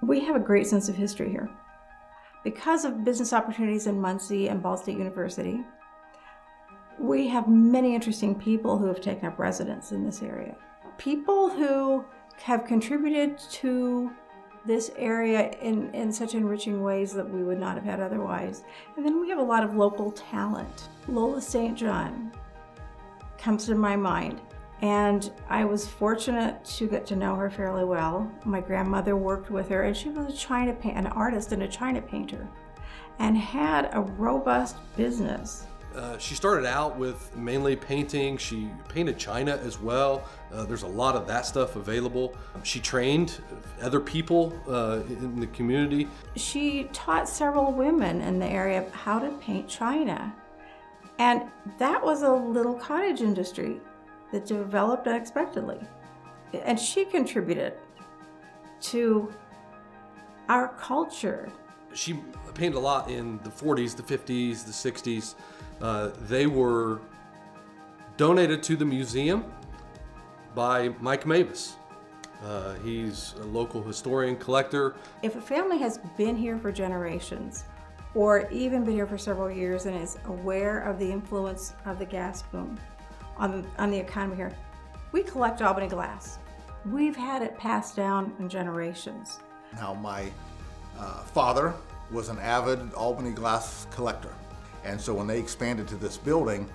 We have a great sense of history here. Because of business opportunities in Muncie and Ball State University, we have many interesting people who have taken up residence in this area. People who have contributed to this area in such enriching ways that we would not have had otherwise. And then we have a lot of local talent. Lola St. John comes to my mind. And I was fortunate to get to know her fairly well. My grandmother worked with her, and she was an artist and a China painter, and had a robust business. She started out with mainly painting. She painted china as well. There's a lot of that stuff available. She trained other people in the community. She taught several women in the area how to paint china. And that was a little cottage industry that developed unexpectedly. And she contributed to our culture. She painted a lot in the 40s, the 50s, the 60s. They were donated to the museum by Mike Mavis. He's a local historian, collector. If a family has been here for generations, or even been here for several years and is aware of the influence of the gas boom on the economy here, we collect Albany glass. We've had it passed down in generations. Now, my father was an avid Albany glass collector. And so when they expanded to this building,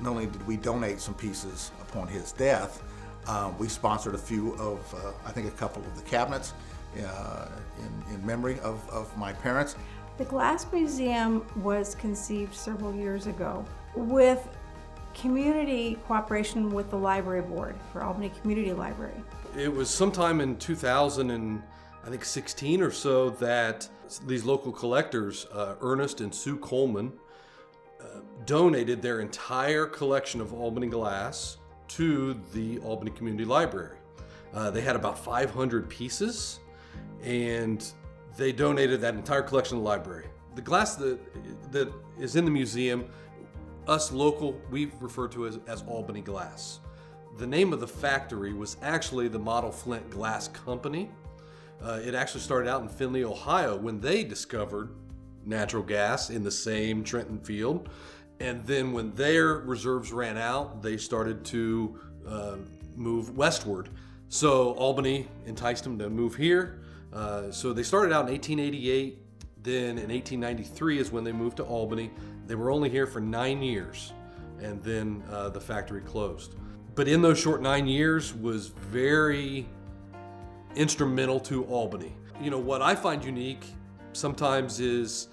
not only did we donate some pieces upon his death, we sponsored a few of, I think a couple of the cabinets in memory of my parents. The Glass Museum was conceived several years ago with community cooperation with the library board for Albany Community Library. It was sometime in 2016 or so that these local collectors, Ernest and Sue Coleman, donated their entire collection of Albany glass to the Albany Community Library. They had about 500 pieces, and they donated that entire collection to the library. The glass that is in the museum, us local, we refer to as Albany Glass. The name of the factory was actually the Model Flint Glass Company. It actually started out in Findlay, Ohio, when they discovered natural gas in the same Trenton field. And then when their reserves ran out, they started to move westward. So Albany enticed them to move here. So they started out in 1888. Then in 1893 is when they moved to Albany. They were only here for 9 years, and then the factory closed. But in those short 9 years was very instrumental to Albany. You know, what I find unique sometimes is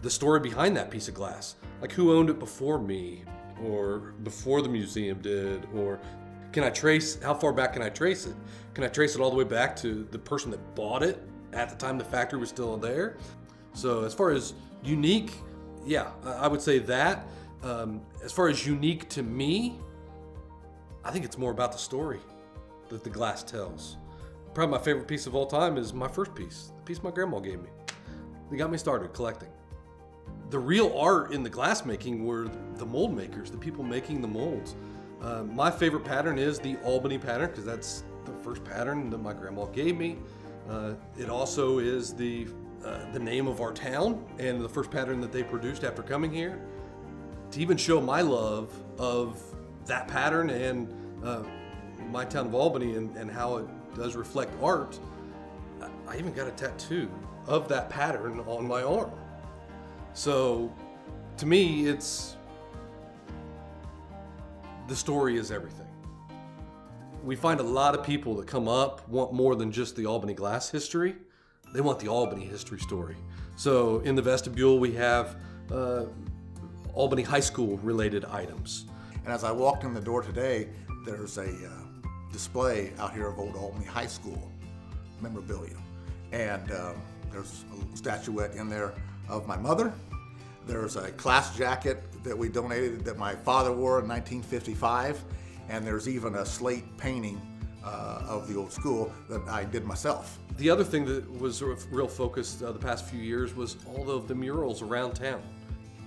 the story behind that piece of glass. Like, who owned it before me, or before the museum did, or how far back can I trace it? Can I trace it all the way back to the person that bought it at the time the factory was still there? So as far as unique, yeah, I would say that. As far as unique to me, I think it's more about the story that the glass tells. Probably my favorite piece of all time is my first piece, the piece my grandma gave me. They got me started collecting. The real art in the glass making were the mold makers, the people making the molds. My favorite pattern is the Albany pattern, because that's the first pattern that my grandma gave me. It also is the name of our town and the first pattern that they produced after coming here. To even show my love of that pattern and my town of Albany and how it does reflect art, I even got a tattoo of that pattern on my arm. So to me, the story is everything. We find a lot of people that come up want more than just the Albany glass history. They want the Albany history story. So in the vestibule, we have Albany High School related items. And as I walked in the door today, there's a display out here of old Albany High School memorabilia. And there's a statuette in there of my mother. There's a class jacket that we donated that my father wore in 1955. And there's even a slate painting of the old school that I did myself. The other thing that was sort of real focused the past few years was all of the murals around town.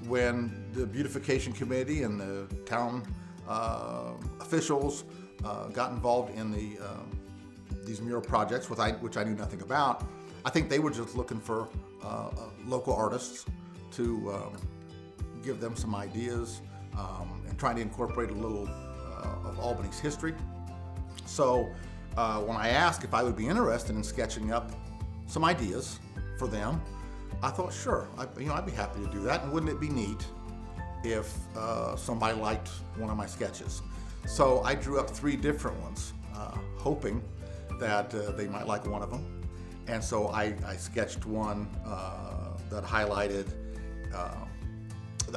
When the beautification committee and the town officials got involved in the these mural projects, which I knew nothing about. I think they were just looking for local artists to give them some ideas and trying to incorporate a little of Albany's history. So when I asked if I would be interested in sketching up some ideas for them, I thought, sure, I'd be happy to do that. And wouldn't it be neat if somebody liked one of my sketches? So I drew up 3 different ones, hoping that they might like one of them. And so I sketched one that highlighted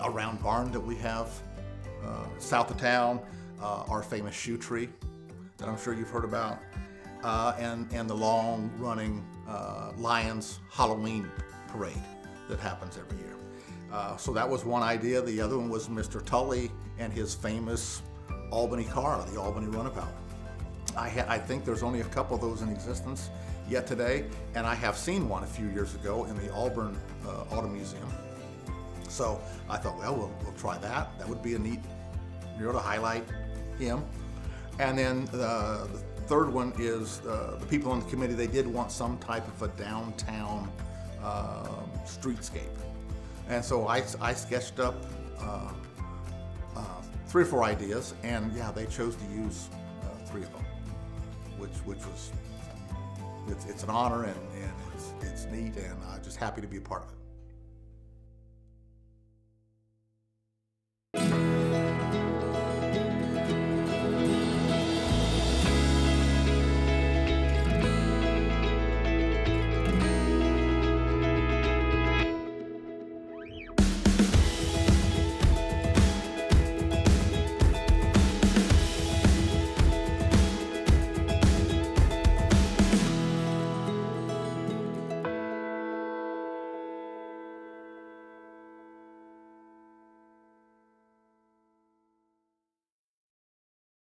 a round barn that we have south of town, our famous shoe tree that I'm sure you've heard about, and the long-running Lions Halloween parade that happens every year. So that was one idea. The other one was Mr. Tully and his famous Albany car, the Albany Runabout. I think there's only a couple of those in existence yet today, and I have seen one a few years ago in the Auburn Auto Museum. So I thought, well, we'll try that. That would be a neat mural to highlight him. And then the third one is the people on the committee, they did want some type of a downtown streetscape. And so I sketched up 3 or 4 ideas, and yeah, they chose to use 3 of them, which was, it's an honor, and it's neat, and I'm just happy to be a part of it.